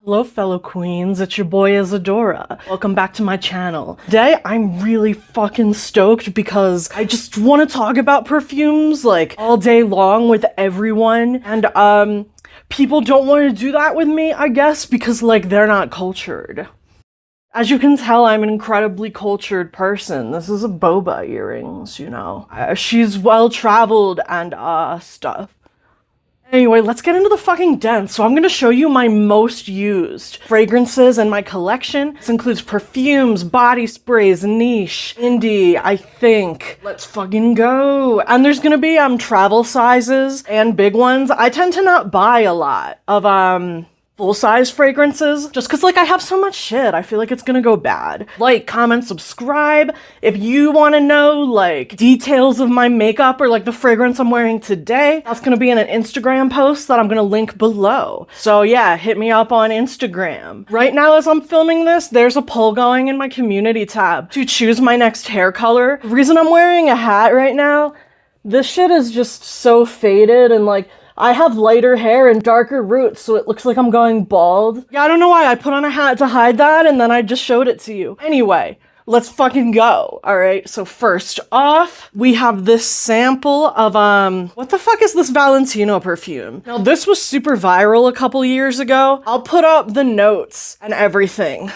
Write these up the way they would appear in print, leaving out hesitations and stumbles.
Hello fellow queens, it's your boy Isadora. Welcome back to my channel. Today I'm really fucking stoked because I just want to talk about perfumes like all day long with everyone, and people don't want to do that with me, I guess, because like they're not cultured. As you can tell, I'm an incredibly cultured person. This is a boba earrings, you know. She's well-traveled and stuff. Anyway, let's get into the fucking dents. So I'm gonna show you my most used fragrances in my collection. This includes perfumes, body sprays, niche, indie, I think. Let's fucking go. And there's gonna be travel sizes and big ones. I tend to not buy a lot of full-size fragrances just because like I have so much shit. I feel like it's gonna go bad. Like, comment, subscribe if you want to know like details of my makeup or like the fragrance I'm wearing today. That's gonna be in an Instagram post that I'm gonna link below. So yeah, hit me up on Instagram. Right now as I'm filming this, there's a poll going in my community tab to choose my next hair color. The reason I'm wearing a hat right now, this shit is just so faded and like I have lighter hair and darker roots, so it looks like I'm going bald. Yeah, I don't know why I put on a hat to hide that, and then I just showed it to you. Anyway, let's fucking go. All right, so first off, we have this sample of, what the fuck is this Valentino perfume? Now, this was super viral a couple years ago. I'll put up the notes and everything.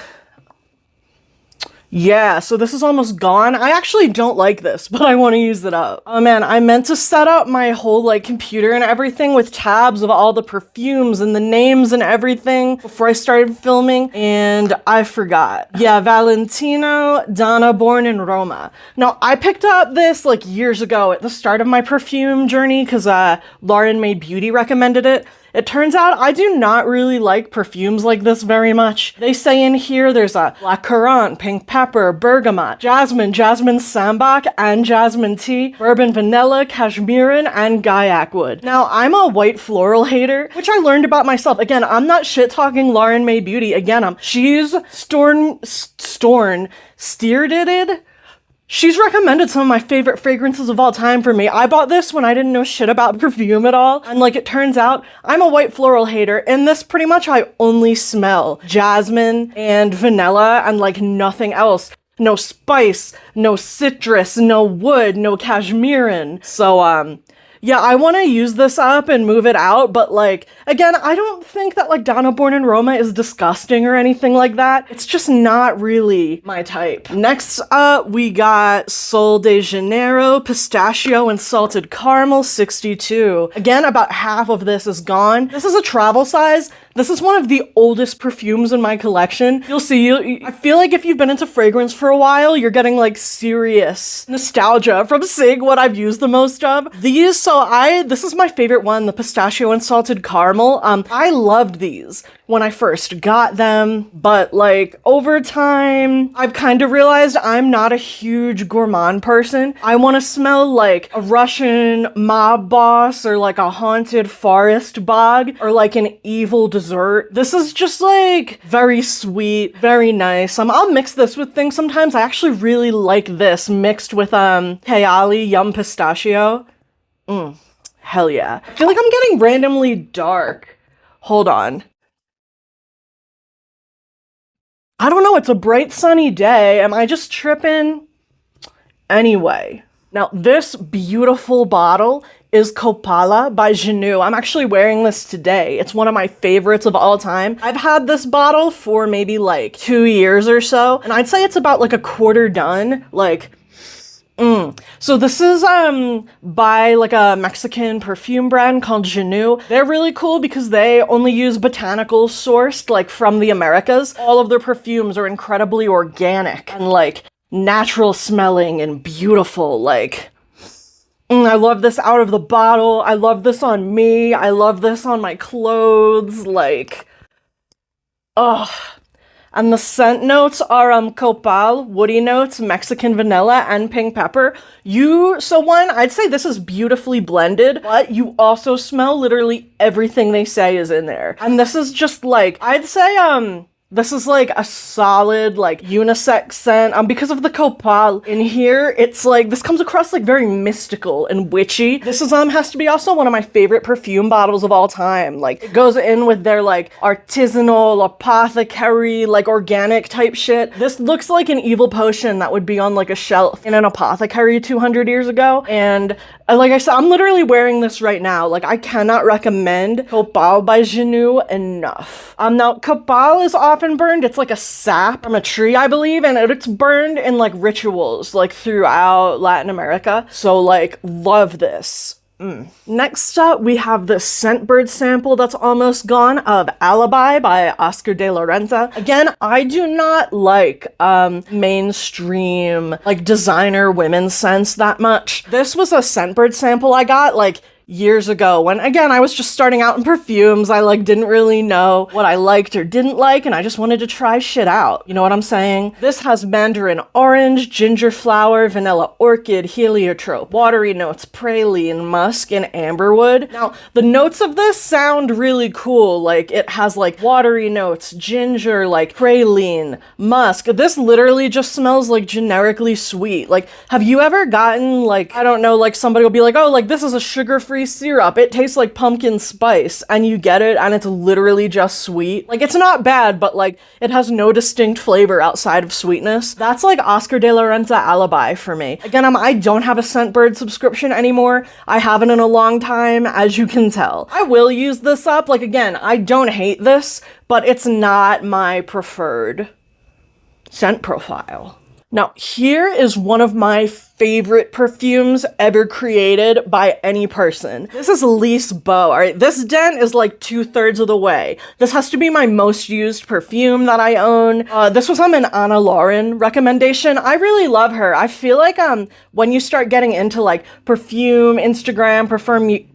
Yeah, so this is almost gone. I actually don't like this, but I want to use it up. Oh man, I meant to set up my whole like computer and everything with tabs of all the perfumes and the names and everything before I started filming, and I forgot. Yeah, Valentino, Donna, born in Roma. Now, I picked up this like years ago at the start of my perfume journey because Lauren May Beauty recommended it. It turns out I do not really like perfumes like this very much. They say in here there's a black currant, pink pepper, bergamot, jasmine, jasmine sambac, and jasmine tea, bourbon vanilla, cashmeran, and gaiac wood. Now, I'm a white floral hater, which I learned about myself. Again, I'm not shit-talking Lauren May Beauty. Again, she's steered. She's recommended some of my favorite fragrances of all time for me. I bought this when I didn't know shit about perfume at all. And like it turns out, I'm a white floral hater. In this pretty much I only smell jasmine and vanilla and like nothing else. No spice, no citrus, no wood, no cashmeran. So yeah, I want to use this up and move it out, but like, again, I don't think that like Donna Born in Roma is disgusting or anything like that. It's just not really my type. Next up, we got Sol de Janeiro, Pistachio, and Salted Caramel 62. Again, about half of this is gone. This is a travel size. This is one of the oldest perfumes in my collection. You'll see, I feel like if you've been into fragrance for a while, you're getting like serious nostalgia from seeing what I've used the most of. These, this is my favorite one, the Pistachio and Salted Caramel. I loved these when I first got them, but like over time, I've kind of realized I'm not a huge gourmand person. I want to smell like a Russian mob boss or like a haunted forest bog or like an evil dessert. This is just like very sweet, very nice. I'll mix this with things sometimes. I actually really like this mixed with Kayali Yum Pistachio. Hell yeah. I feel like I'm getting randomly dark. Hold on. I don't know, it's a bright sunny day. Am I just tripping? Anyway. Now, this beautiful bottle is Copala by Xinu. I'm actually wearing this today. It's one of my favorites of all time. I've had this bottle for maybe like 2 years or so, and I'd say it's about like a quarter done. Like, So this is by like a Mexican perfume brand called Xinu. They're really cool because they only use botanicals sourced like from the Americas. All of their perfumes are incredibly organic and like natural smelling and beautiful. Like, I love this out of the bottle. I love this on me. I love this on my clothes. Like, ugh. And the scent notes are copal, woody notes, Mexican vanilla, and pink pepper. I'd say this is beautifully blended, but you also smell literally everything they say is in there. And this is just like, I'd say This is like a solid, like unisex scent. Because of the copal in here, it's like, this comes across like very mystical and witchy. This is has to be also one of my favorite perfume bottles of all time. Like, it goes in with their like artisanal, apothecary, like organic type shit. This looks like an evil potion that would be on like a shelf in an apothecary 200 years ago. And like I said, I'm literally wearing this right now. Like, I cannot recommend Copal by Xinu enough. Now, Copal is often burned. It's like a sap from a tree, I believe, and it's burned in like rituals, like throughout Latin America. So like, love this. Next up, we have the Scentbird sample that's almost gone of Alibi by Oscar de la Renta. Again, I do not like mainstream, like designer women's scents that much. This was a Scentbird sample I got like years ago when, again, I was just starting out in perfumes. I like didn't really know what I liked or didn't like, and I just wanted to try shit out. You know what I'm saying? This has mandarin orange, ginger flower, vanilla orchid, heliotrope, watery notes, praline, musk, and amberwood. Now, the notes of this sound really cool. Like, it has like watery notes, ginger, like praline, musk. This literally just smells like generically sweet. Like, have you ever gotten like, I don't know, like somebody will be like, oh, like this is a sugar-free syrup. It tastes like pumpkin spice, and you get it and it's literally just sweet. Like, it's not bad, but like it has no distinct flavor outside of sweetness. That's like Oscar de la Renta Alibi for me. Again, I don't have a Scentbird subscription anymore. I haven't in a long time, as you can tell. I will use this up. Like, again, I don't hate this, but it's not my preferred scent profile. Now, here is one of my favorite perfumes ever created by any person. This is Liis Bo, alright? This dent is like 2/3 of the way. This has to be my most used perfume that I own. This was an Anna Lauren recommendation. I really love her. I feel like when you start getting into like perfume, Instagram, perfume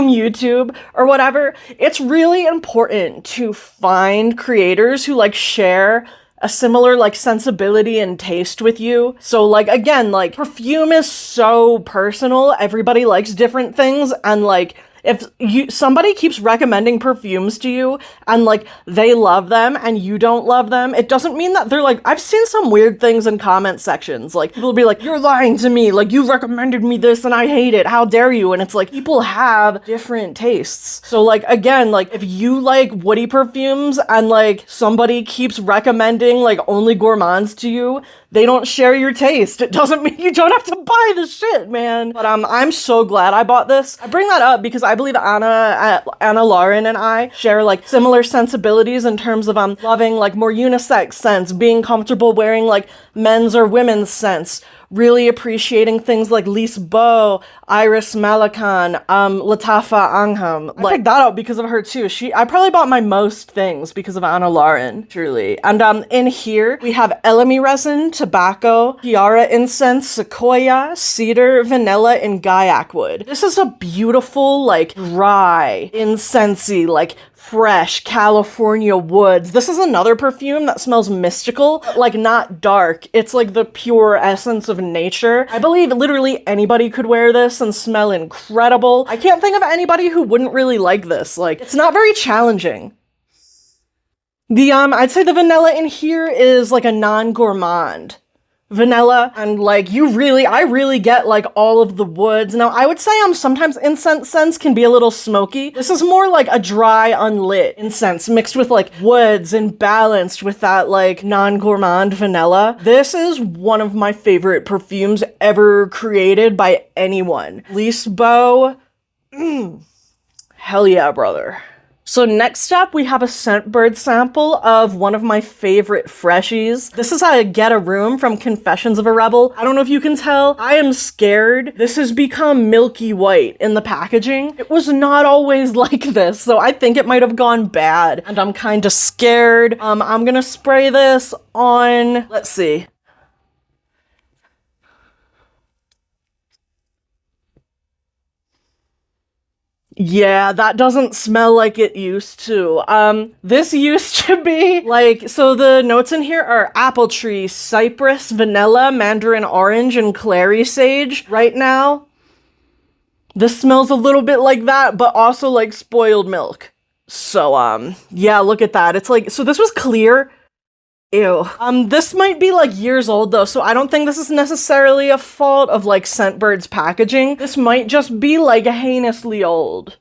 YouTube or whatever, it's really important to find creators who like share a similar like sensibility and taste with you. So like, again, like perfume is so personal. Everybody likes different things, and like if somebody keeps recommending perfumes to you and like they love them and you don't love them, it doesn't mean that they're like, I've seen some weird things in comment sections. Like, people will be like, you're lying to me. Like, you recommended me this and I hate it. How dare you? And it's like, people have different tastes. So like, again, like if you like woody perfumes and like somebody keeps recommending like only gourmands to you, they don't share your taste. It doesn't mean you don't have to buy the shit, man. But I'm so glad I bought this. I bring that up because I believe Anna Lauren and I share like similar sensibilities in terms of loving like more unisex scents, being comfortable wearing like men's or women's scents, really appreciating things like Liis Bo, Iris Malakan, Latafa Angham. I picked that up because of her too. I probably bought my most things because of Anna Lauren, truly. And in here we have elemi resin, tobacco, tiara incense, sequoia, cedar, vanilla, and gaiac wood. This is a beautiful, like dry, incensey, like fresh California woods. This is another perfume that smells mystical, like not dark. It's like the pure essence of nature. I believe literally anybody could wear this and smell incredible. I can't think of anybody who wouldn't really like this. Like, it's not very challenging. I'd say the vanilla in here is like a non-gourmand vanilla, and like I really get like all of the woods. Now, I would say sometimes incense scents can be a little smoky. This is more like a dry, unlit incense mixed with like woods and balanced with that like non-gourmand vanilla. This is one of my favorite perfumes ever created by anyone. Liis Bo, hell yeah, brother. So next up, we have a Scentbird sample of one of my favorite freshies. This is a Get a Room from Confessions of a Rebel. I don't know if you can tell, I am scared. This has become milky white in the packaging. It was not always like this, so I think it might have gone bad, and I'm kind of scared. I'm gonna spray this on, let's see. Yeah, that doesn't smell like it used to. This used to be like, so the notes in here are apple tree, cypress, vanilla, mandarin orange, and clary sage. Right now, this smells a little bit like that, but also like spoiled milk. So, yeah, look at that. It's like, so this was clear. Ew. This might be like years old though, so I don't think this is necessarily a fault of like Scentbird's packaging. This might just be like heinously old.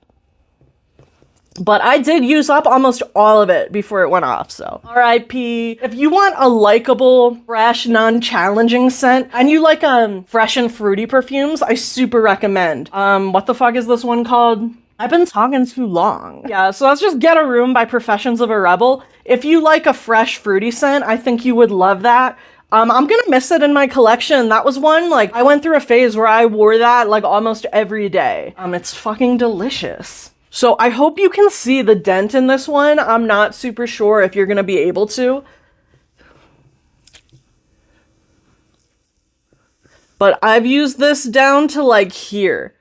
But I did use up almost all of it before it went off, so RIP. If you want a likable, fresh, non-challenging scent, and you like fresh and fruity perfumes, I super recommend. What the fuck is this one called? I've been talking too long. Yeah, so let's just Get a Room by Professions of a Rebel. If you like a fresh, fruity scent, I think you would love that. I'm gonna miss it in my collection. That was one, like, I went through a phase where I wore that, like, almost every day. It's fucking delicious. So I hope you can see the dent in this one. I'm not super sure if you're gonna be able to. But I've used this down to, like, here.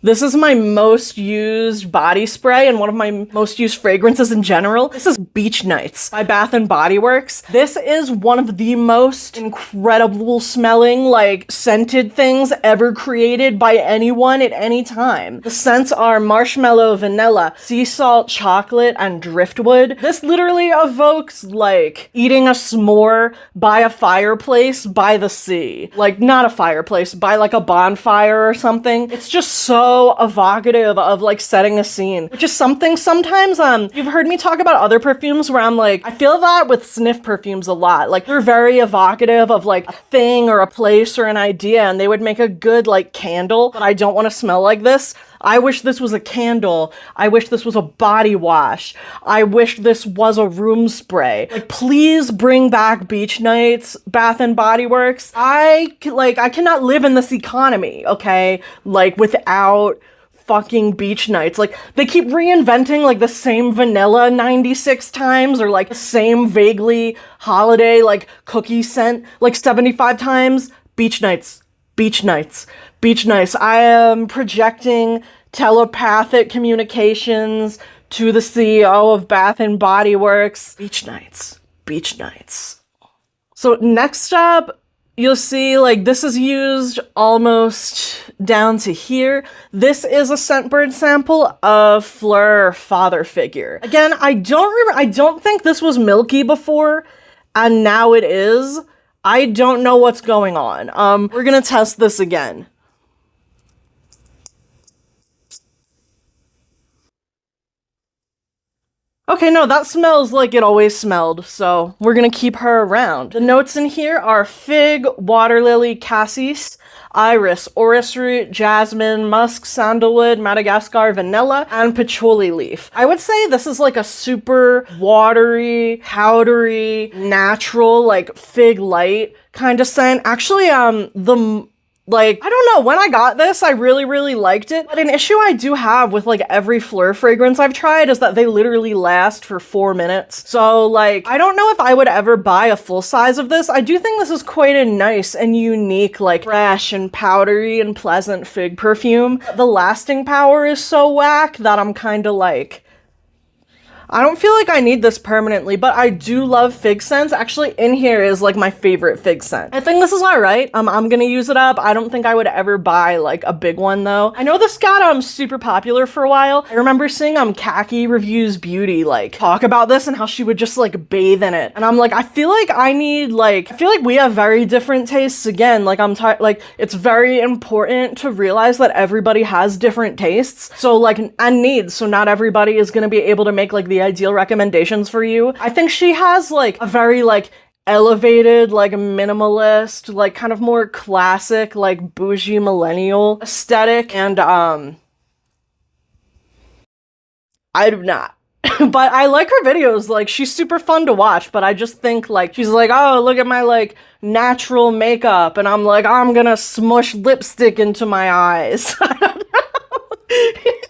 This is my most used body spray and one of my most used fragrances in general. This is Beach Nights by Bath & Body Works. This is one of the most incredible smelling, like, scented things ever created by anyone at any time. The scents are marshmallow, vanilla, sea salt, chocolate, and driftwood. This literally evokes, like, eating a s'more by a fireplace by the sea. Like, not a fireplace, by, like, a bonfire or something. It's just so evocative of like setting a scene, which is something sometimes you've heard me talk about other perfumes where I'm like, I feel that with Snif perfumes a lot. Like, they're very evocative of like a thing or a place or an idea, and they would make a good like candle, but I don't want to smell like this. I wish this was a candle. I wish this was a body wash. I wish this was a room spray. Like, please bring back Beach Nights, Bath & Body Works. I cannot live in this economy, okay? Like, without fucking Beach Nights. Like, they keep reinventing like the same vanilla 96 times, or like the same vaguely holiday like cookie scent like 75 times. Beach Nights, Beach Nights, Beach Nights. I am projecting telepathic communications to the CEO of Bath & Body Works. Beach Nights, Beach Nights. So next up, you'll see, like, this is used almost down to here. This is a Scentbird sample of Phlur Father Figure. Again, I don't think this was milky before, and now it is. I don't know what's going on. We're gonna test this again. Okay, no, that smells like it always smelled, so we're gonna keep her around. The notes in here are fig, water lily, cassis, iris, orris root, jasmine, musk, sandalwood, Madagascar, vanilla, and patchouli leaf. I would say this is like a super watery, powdery, natural, like fig light kind of scent. Actually, I don't know, when I got this, I really liked it, but an issue I do have with like every Phlur fragrance I've tried is that they literally last for 4 minutes. So like, I don't know if I would ever buy a full size of this. I do think this is quite a nice and unique, like fresh and powdery and pleasant fig perfume. The lasting power is so whack that I'm kind of like, I don't feel like I need this permanently, but I do love fig scents. Actually, in here is like my favorite fig scent. I think this is all right. I'm gonna use it up. I don't think I would ever buy like a big one though. I know this got super popular for a while. I remember seeing Khaki Reviews Beauty like talk about this and how she would just like bathe in it. And I'm like, I feel like we have very different tastes again. Like like it's very important to realize that everybody has different tastes. So like, and needs. So not everybody is gonna be able to make like the ideal recommendations for you. I think she has like a very like elevated, like minimalist, like kind of more classic, like bougie millennial aesthetic, and I do not. But I like her videos. Like, she's super fun to watch, but I just think like she's like, oh, look at my like natural makeup, and I'm like, I'm gonna smush lipstick into my eyes. I don't know.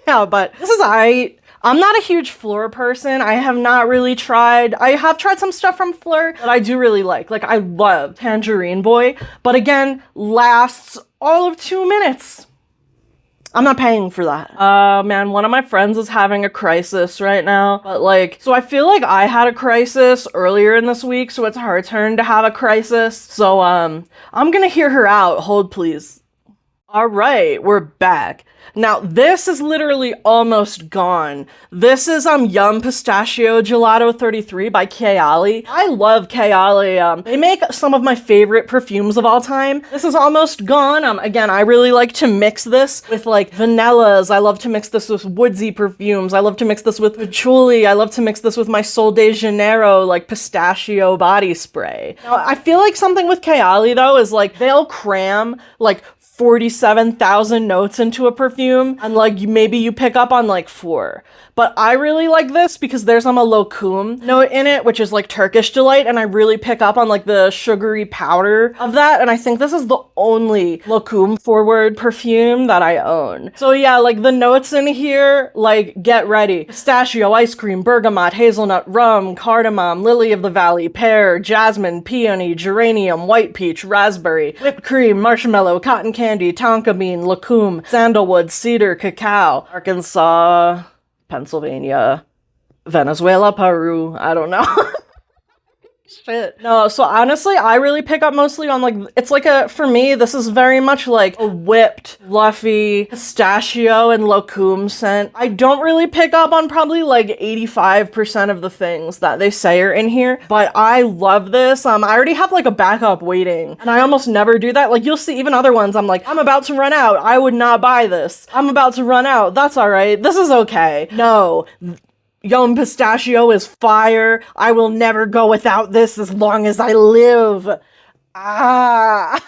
Yeah, but this is I'm not a huge Phlur person. I have not really tried. I have tried some stuff from Phlur that I do really like. Like, I love Tangerine Boy, but again, lasts all of 2 minutes. I'm not paying for that. Man, one of my friends is having a crisis right now, but like, so I feel like I had a crisis earlier in this week, so it's her turn to have a crisis. So, I'm gonna hear her out. Hold, please. All right, we're back. Now, this is literally almost gone. This is Yum Pistachio Gelato 33 by Kayali. I love Kayali. They make some of my favorite perfumes of all time. This is almost gone. Again, I really like to mix this with like vanillas. I love to mix this with woodsy perfumes. I love to mix this with patchouli. I love to mix this with my Sol de Janeiro like pistachio body spray. Now, I feel like something with Kayali though is like they'll cram like 47,000 notes into a perfume and like maybe you pick up on like 4. But I really like this because there's a lokum note in it, which is like Turkish delight, and I really pick up on like the sugary powder of that, and I think this is the only lokum forward perfume that I own. So yeah, like the notes in here, like get ready. Pistachio, ice cream, bergamot, hazelnut, rum, cardamom, lily of the valley, pear, jasmine, peony, geranium, white peach, raspberry, whipped cream, marshmallow, cotton candy, tonka bean, lokum, sandalwood, cedar, cacao, Arkansas, Pennsylvania, Venezuela, Peru, I don't know. Shit. No, so honestly, I really pick up mostly on like, it's like for me, this is very much like a whipped, fluffy pistachio and lokum scent. I don't really pick up on probably like 85% of the things that they say are in here, but I love this. I already have like a backup waiting, and I almost never do that. Like you'll see even other ones, I'm like, I'm about to run out. I would not buy this. I'm about to run out. That's all right. This is okay. No. Yum Pistachio is fire. I will never go without this as long as I live. Ah.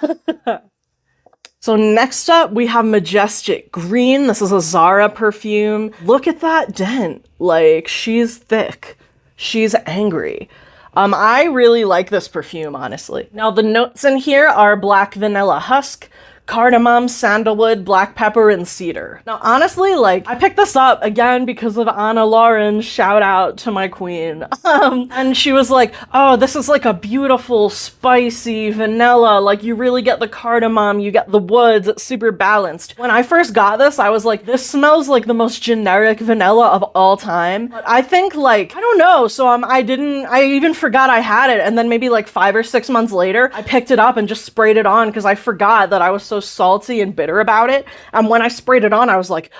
So next up, we have Majestic Green. This is a Zara perfume. Look at that dent. Like, she's thick. She's angry. I really like this perfume, honestly. Now, the notes in here are black vanilla husk, cardamom, sandalwood, black pepper, and cedar. Now, honestly, like, I picked this up again because of Anna Lauren, shout out to my queen. And she was like, oh, this is like a beautiful, spicy vanilla. Like, you really get the cardamom, you get the woods, it's super balanced. When I first got this, I was like, this smells like the most generic vanilla of all time. But I think, like, I don't know, so I even forgot I had it, and then maybe like 5 or 6 months later, I picked it up and just sprayed it on because I forgot that I was so salty and bitter about it. And when I sprayed it on, I was like,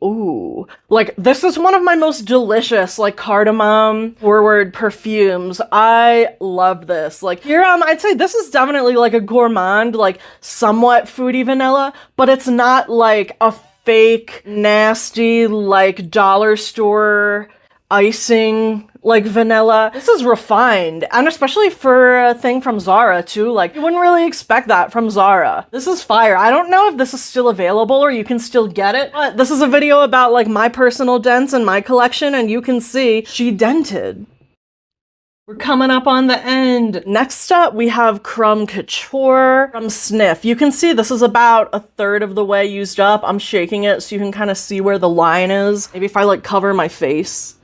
ooh, like this is one of my most delicious like cardamom forward perfumes. I love this. Like here, I'd say this is definitely like a gourmand, like somewhat foodie vanilla, but it's not like a fake, nasty, like dollar store icing like vanilla. This is refined, and especially for a thing from Zara too, like you wouldn't really expect that from Zara. This is fire. I don't know if this is still available or you can still get it, but this is a video about like my personal dents in my collection, and you can see she dented. We're coming up on the end. Next up, we have Crumb Couture from Snif. You can see this is about 1/3 of the way used up. I'm shaking it so you can kind of see where the line is. Maybe if I like cover my face.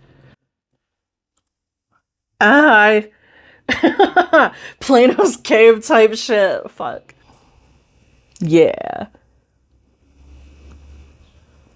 Plato's cave type shit. Fuck. Yeah.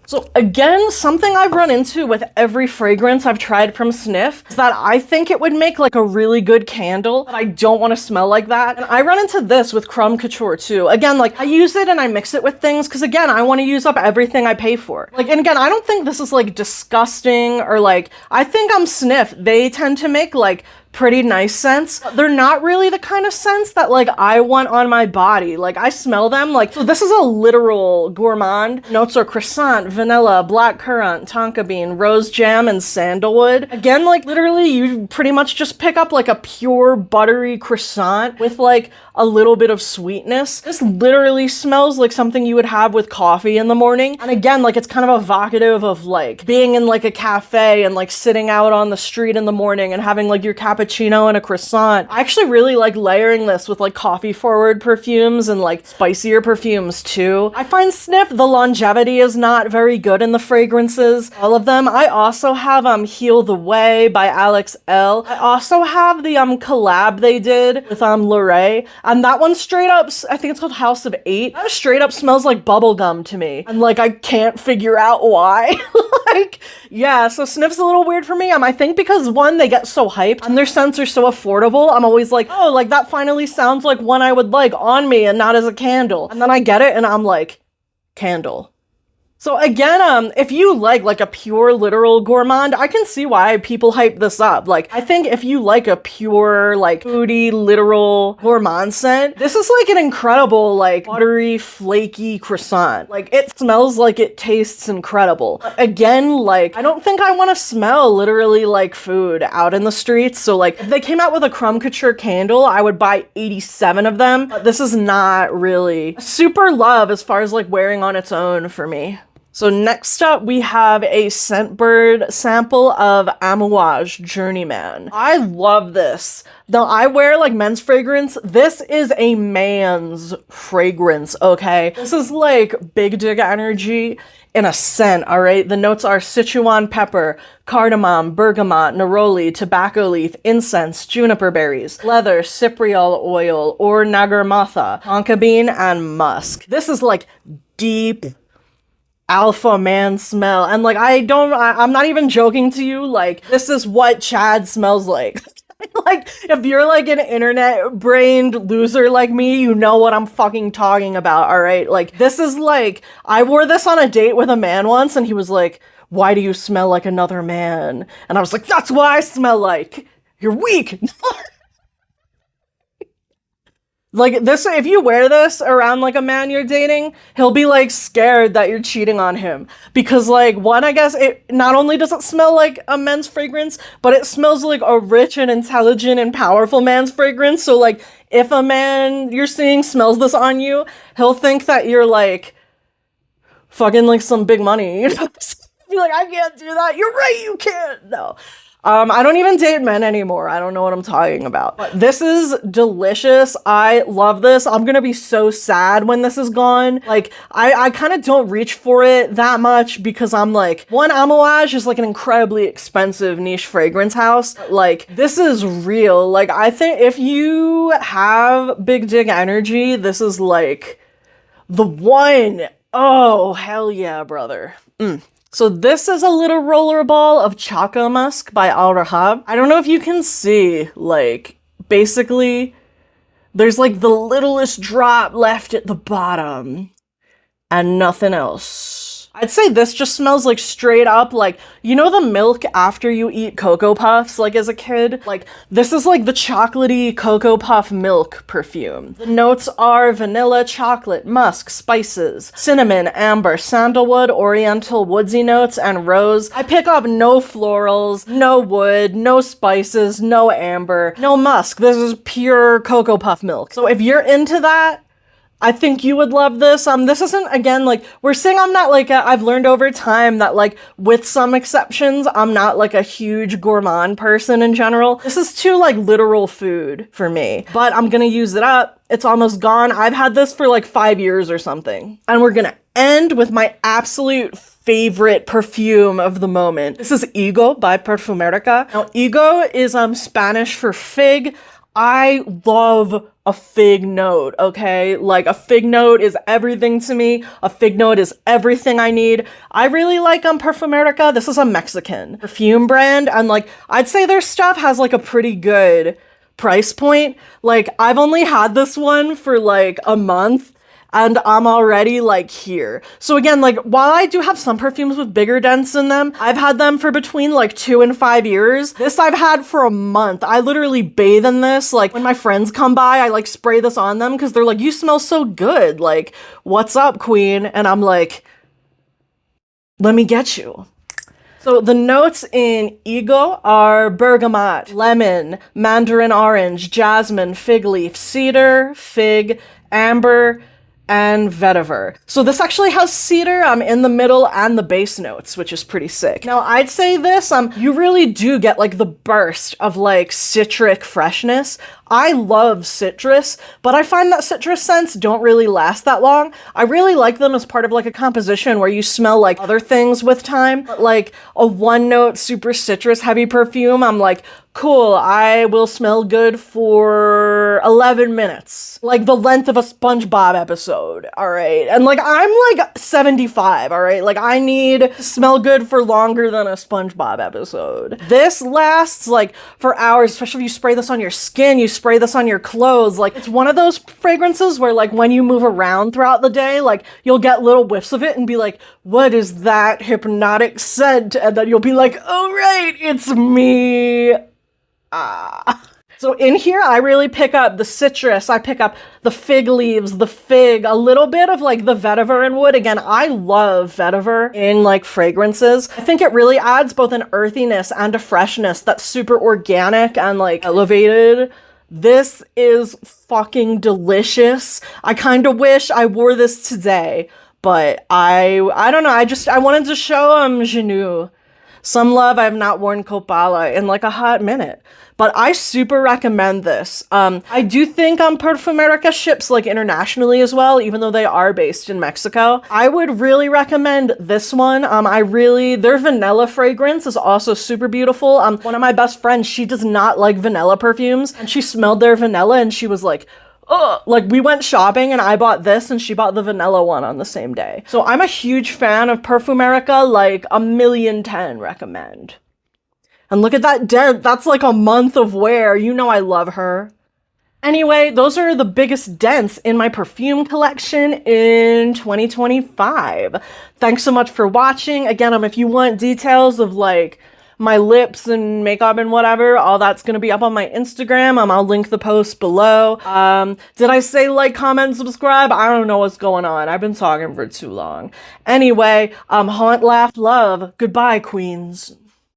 So again, something I've run into with every fragrance I've tried from Snif is that I think it would make like a really good candle, but I don't want to smell like that. And I run into this with Crumb Couture too. Again, like I use it and I mix it with things because again, I want to use up everything I pay for. Like, and again, I don't think this is like disgusting or like, I think Snif, they tend to make like pretty nice scents. They're not really the kind of scents that like I want on my body. Like I smell them like, so this is a literal gourmand. Notes are croissant, vanilla, black currant, tonka bean, rose jam, and sandalwood. Again, like literally you pretty much just pick up like a pure buttery croissant with like a little bit of sweetness. This literally smells like something you would have with coffee in the morning. And again, like it's kind of evocative of like being in like a cafe and like sitting out on the street in the morning and having like your cappuccino and a croissant. I actually really like layering this with like coffee forward perfumes and like spicier perfumes too. I find Snif, the longevity is not very good in the fragrances, all of them. I also have Heal the Way by Alex L. I also have the collab they did with Lorraine, and that one straight up, I think it's called House of 8. That straight up smells like bubblegum to me, and like I can't figure out why. Like, yeah, so Snif's a little weird for me. I think because one, they get so hyped and their scents are so affordable. I'm always like, oh, like that finally sounds like one I would like on me and not as a candle. And then I get it and I'm like, candle. So again, if you like a pure literal gourmand, I can see why people hype this up. Like, I think if you like a pure, like, foodie, literal gourmand scent, this is like an incredible, like, buttery, flaky croissant. Like, it smells like it tastes incredible. But again, like, I don't think I want to smell literally like food out in the streets. So like, if they came out with a Crumb Couture candle, I would buy 87 of them. But this is not really super love as far as like wearing on its own for me. So next up, we have a Scentbird sample of Amouage Journey Man. I love this. Now, I wear like men's fragrance. This is a man's fragrance, okay? This is like big dig energy in a scent, all right? The notes are Sichuan pepper, cardamom, bergamot, neroli, tobacco leaf, incense, juniper berries, leather, cypriol oil, or nagarmatha, tonka bean, and musk. This is like deep alpha man smell, and like I'm not even joking to you, like this is what Chad smells like. Like, if you're like an internet brained loser like me, you know what I'm fucking talking about, all right? Like, this is like, I wore this on a date with a man once and he was like, why do you smell like another man? And I was like, that's what I smell like. You're weak. Like, this, if you wear this around like a man you're dating, he'll be like scared that you're cheating on him. Because like, one, I guess it not only does it smell like a men's fragrance, but it smells like a rich and intelligent and powerful man's fragrance. So like, if a man you're seeing smells this on you, he'll think that you're like fucking like some big money. You know? Be like, I can't do that. You're right, you can't. No. I don't even date men anymore. I don't know what I'm talking about. But this is delicious. I love this. I'm gonna be so sad when this is gone. Like, I kind of don't reach for it that much because I'm like, one, Amouage is like an incredibly expensive niche fragrance house. Like, this is real. Like, I think if you have big dig energy, this is like the one. Oh, hell yeah, brother. So this is a little roller ball of Choco Musk by Al Rahab. I don't know if you can see, like, basically, there's like the littlest drop left at the bottom and nothing else. I'd say this just smells like straight up, like, you know the milk after you eat Cocoa Puffs, like as a kid? Like, this is like the chocolatey Cocoa Puff milk perfume. The notes are vanilla, chocolate, musk, spices, cinnamon, amber, sandalwood, oriental woodsy notes, and rose. I pick up no florals, no wood, no spices, no amber, no musk. This is pure Cocoa Puff milk. So if you're into that, I think you would love this. This isn't, again, like, we're saying I'm not like I've learned over time that, like, with some exceptions, I'm not like a huge gourmand person in general. This is too, like, literal food for me. But I'm gonna use it up. It's almost gone. I've had this for like 5 years or something. And we're gonna end with my absolute favorite perfume of the moment. This is Ego by Perfumerica. Now, Ego is Spanish for fig. I love a fig note, okay? Like, a fig note is everything to me. A fig note is everything I need. I really like Perfumerica. This is a Mexican perfume brand, and like, I'd say their stuff has like a pretty good price point. Like, I've only had this one for like a month, and I'm already like here. So again, like, while I do have some perfumes with bigger dents in them, I've had them for between like 2 and 5 years. This I've had for a month. I literally bathe in this. Like, when my friends come by, I like spray this on them because they're like, you smell so good. Like, what's up, queen? And I'm like, let me get you. So the notes in Ego are bergamot, lemon, mandarin orange, jasmine, fig leaf, cedar, fig, amber, and vetiver. So this actually has cedar in the middle and the base notes, which is pretty sick. Now, I'd say this, you really do get like the burst of like citric freshness. I love citrus, but I find that citrus scents don't really last that long. I really like them as part of like a composition where you smell like other things with time. But like a one note super citrus heavy perfume, I'm like, cool, I will smell good for 11 minutes. Like the length of a SpongeBob episode, all right? And like, I'm like 75, all right? Like, I need to smell good for longer than a SpongeBob episode. This lasts like for hours, especially if you spray this on your skin, you spray spray this on your clothes. Like, it's one of those fragrances where like when you move around throughout the day, like you'll get little whiffs of it and be like, what is that hypnotic scent? And then you'll be like, oh right, it's me. So in here, I really pick up the citrus, I pick up the fig leaves, the fig, a little bit of like the vetiver and wood. Again, I love vetiver in like fragrances. I think it really adds both an earthiness and a freshness that's super organic and like elevated. This is fucking delicious. I kind of wish I wore this today, but I don't know. I wanted to show Xinu some love. I have not worn Copala in like a hot minute, but I super recommend this. I do think Perfumerica ships like internationally as well, even though they are based in Mexico. I would really recommend this one. Their vanilla fragrance is also super beautiful. One of my best friends, she does not like vanilla perfumes, and she smelled their vanilla and she was like, oh, like we went shopping and I bought this and she bought the vanilla one on the same day. So I'm a huge fan of Perfumerica, like 1,000,010 recommend. And look at that dent, that's like a month of wear. You know I love her. Anyway, those are the biggest dents in my perfume collection in 2025. Thanks so much for watching. Again, if you want details of like my lips and makeup and whatever, all that's gonna be up on my Instagram. I'll link the post below. Did I say like, comment, subscribe? I don't know what's going on. I've been talking for too long. Anyway, haunt, laugh, love. Goodbye, queens.